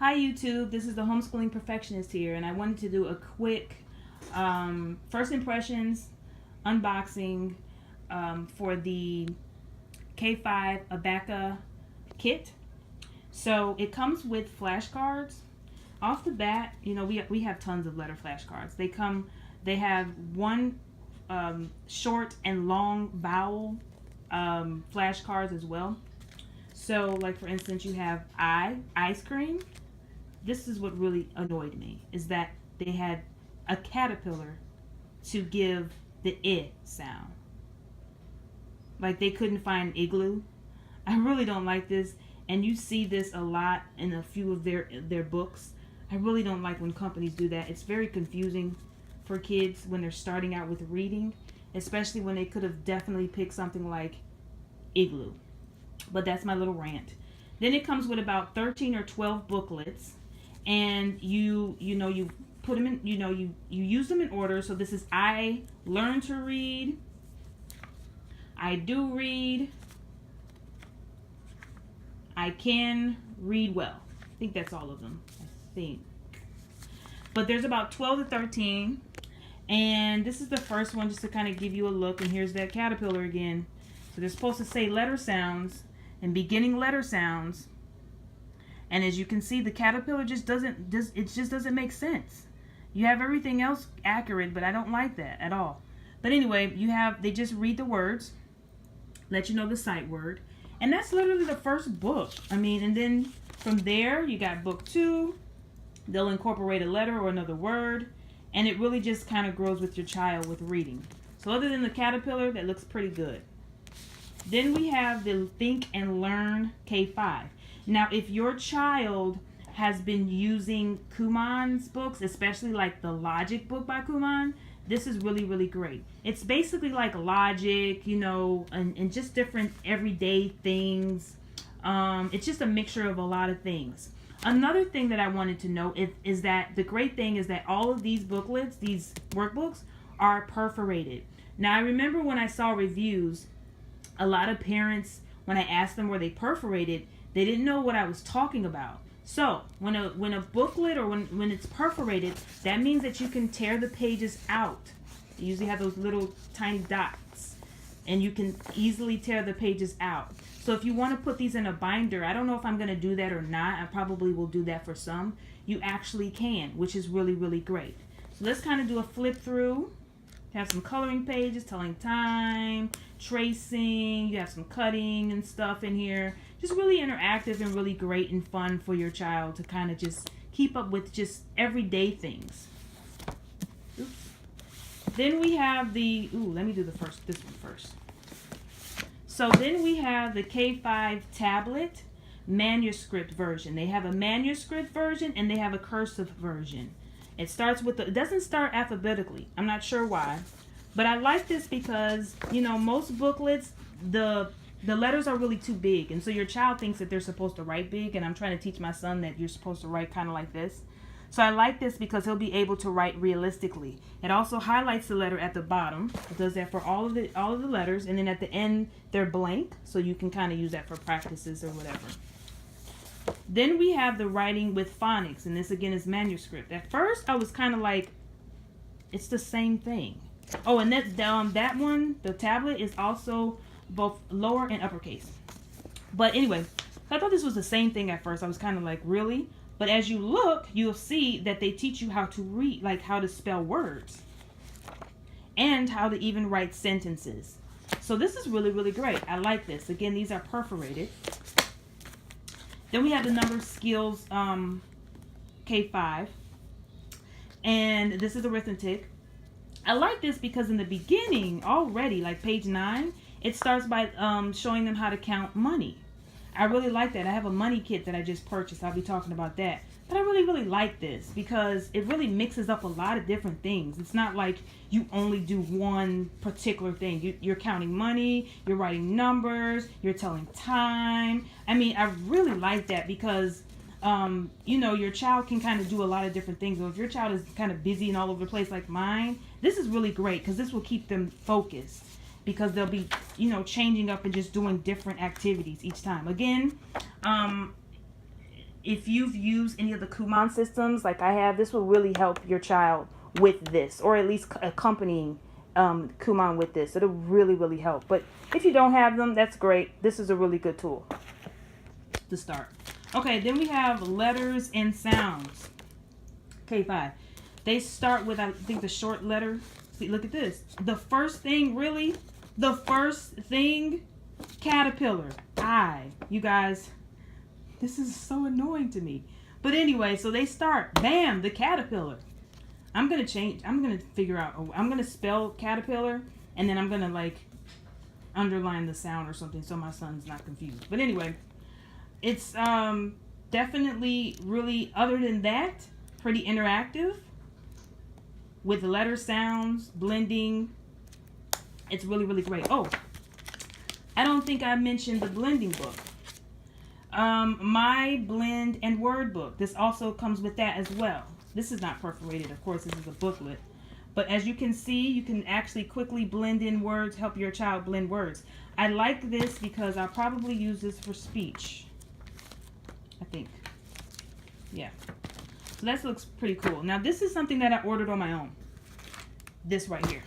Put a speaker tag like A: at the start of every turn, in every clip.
A: Hi YouTube, this is the Homeschooling Perfectionist here, and I wanted to do a quick first impressions unboxing for the K5 Beka Kit. So it comes with flashcards. Off the bat, you know, we have tons of letter flashcards. They have one short and long vowel flashcards as well. So, like for instance, you have ice cream. This is what really annoyed me, is that they had a caterpillar to give the I sound. Like they couldn't find igloo. I really don't like this, and you see this a lot in a few of their books. I really don't like when companies do that. It's very confusing for kids when they're starting out with reading, especially when they could have definitely picked something like igloo. But that's my little rant. Then it comes with about 13 or 12 booklets, and you put them in, you use them in order. So this is I learn to read, I do read, I can read well. I think that's all of them, I think. But there's about 12 to 13, and this is the first one just to kind of give you a look. And here's that caterpillar again. So they're supposed to say letter sounds and beginning letter sounds, and as you can see, the caterpillar just doesn't make sense. You have everything else accurate, but I don't like that at all. But anyway, they just read the words, let you know the sight word, and that's literally the first book. I mean, and then from there you got book 2. They'll incorporate a letter or another word, and it really just kind of grows with your child with reading. So other than the caterpillar, that looks pretty good. Then we have the Think and Learn K5. Now, if your child has been using Kuman's books, especially like the Logic book by Kuman, this is really, really great. It's basically like Logic, and just different everyday things. It's just a mixture of a lot of things. Another thing that I wanted to note is that the great thing is that all of these booklets, these workbooks, are perforated. Now, I remember when I saw reviews, a lot of parents, when I asked them were they perforated, they didn't know what I was talking about. So when a booklet or when it's perforated, that means that you can tear the pages out. You usually have those little tiny dots, and you can easily tear the pages out. So if you want to put these in a binder, I don't know if I'm going to do that or not. I probably will do that for some. You actually can, which is really, really great. So let's kind of do a flip through. You have some coloring pages, telling time, tracing, you have some cutting and stuff in here. Just really interactive and really great and fun for your child to kind of just keep up with just everyday things. Oops. Then we have let me do this one first. So then we have the K5 tablet manuscript version. They have a manuscript version and they have a cursive version. It starts with it doesn't start alphabetically. I'm not sure why, but I like this because most booklets the letters are really too big, and so your child thinks that they're supposed to write big, and I'm trying to teach my son that you're supposed to write kind of like this. So I like this because he'll be able to write realistically. It also highlights the letter at the bottom. It does that for all of the letters, and then at the end they're blank, so you can kind of use that for practices or whatever. Then we have the writing with phonics, and this again is manuscript. At first I was kind of like, it's the same thing. Oh, and that one, the tablet, is also both lower and uppercase. But anyway, I thought this was the same thing at first. I was kind of like, really? But as you look, you'll see that they teach you how to read, like how to spell words and how to even write sentences. So this is really, really great. I like this. Again, these are perforated. Then we have the number skills K5, and this is arithmetic. I like this because in the beginning already, like page 9, it starts by showing them how to count money. I really like that. I have a money kit that I just purchased. I'll be talking about that. But I really, really like this because it really mixes up a lot of different things. It's not like you only do one particular thing. You're counting money, you're writing numbers, you're telling time. I mean, I really like that because, your child can kind of do a lot of different things. So if your child is kind of busy and all over the place like mine, this is really great because this will keep them focused. Because they'll be, changing up and just doing different activities each time. Again, if you've used any of the Kumon systems like I have, this will really help your child with this, or at least accompanying Kumon with this. It'll really, really help. But if you don't have them, that's great. This is a really good tool to start. Okay, then we have letters and sounds. K5. They start with, I think, the short letter. See, look at this. The first thing, really, the first thing, caterpillar. You guys, this is so annoying to me. But anyway, so they start, bam, the caterpillar. I'm going to figure out, I'm going to spell caterpillar, and then I'm going to, like, underline the sound or something so my son's not confused. But anyway, it's definitely really, other than that, pretty interactive with letter sounds, blending. It's really, really great. Oh, I don't think I mentioned the blending book. My blend and word book. This also comes with that as well. This is not perforated, of course. This is a booklet. But as you can see, you can actually quickly blend in words, help your child blend words. I like this because I'll probably use this for speech, I think. Yeah. So that looks pretty cool. Now this is something that I ordered on my own. This right here.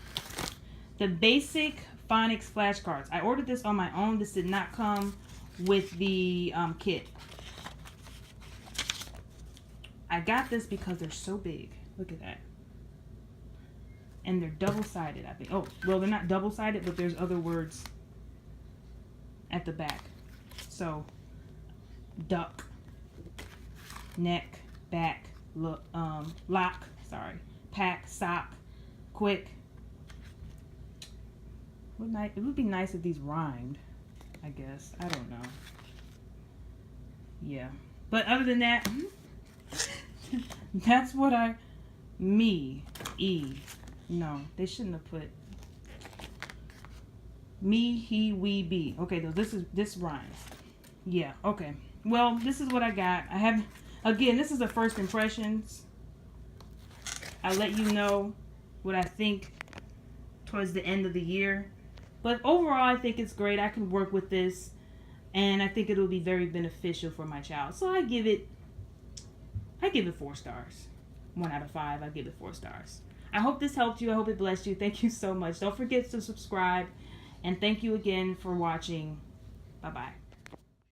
A: The basic phonics flashcards. I ordered this on my own. This did not come with the kit. I got this because they're so big. Look at that. And they're double-sided, I think. Oh, well, they're not double-sided, but there's other words at the back. So, duck, neck, back, lock, pack, sock, quick. It would be nice if these rhymed, I guess. I don't know. Yeah. But other than that, that's what no, they shouldn't have put me, he, we, be. Okay, this rhymes. Yeah, okay. Well, this is what I got. Again, this is the first impressions. I'll let you know what I think towards the end of the year. But overall, I think it's great. I can work with this, and I think it'll be very beneficial for my child. So I give it 4 stars. 1 out of 5, I give it 4 stars. I hope this helped you. I hope it blessed you. Thank you so much. Don't forget to subscribe, and thank you again for watching. Bye-bye.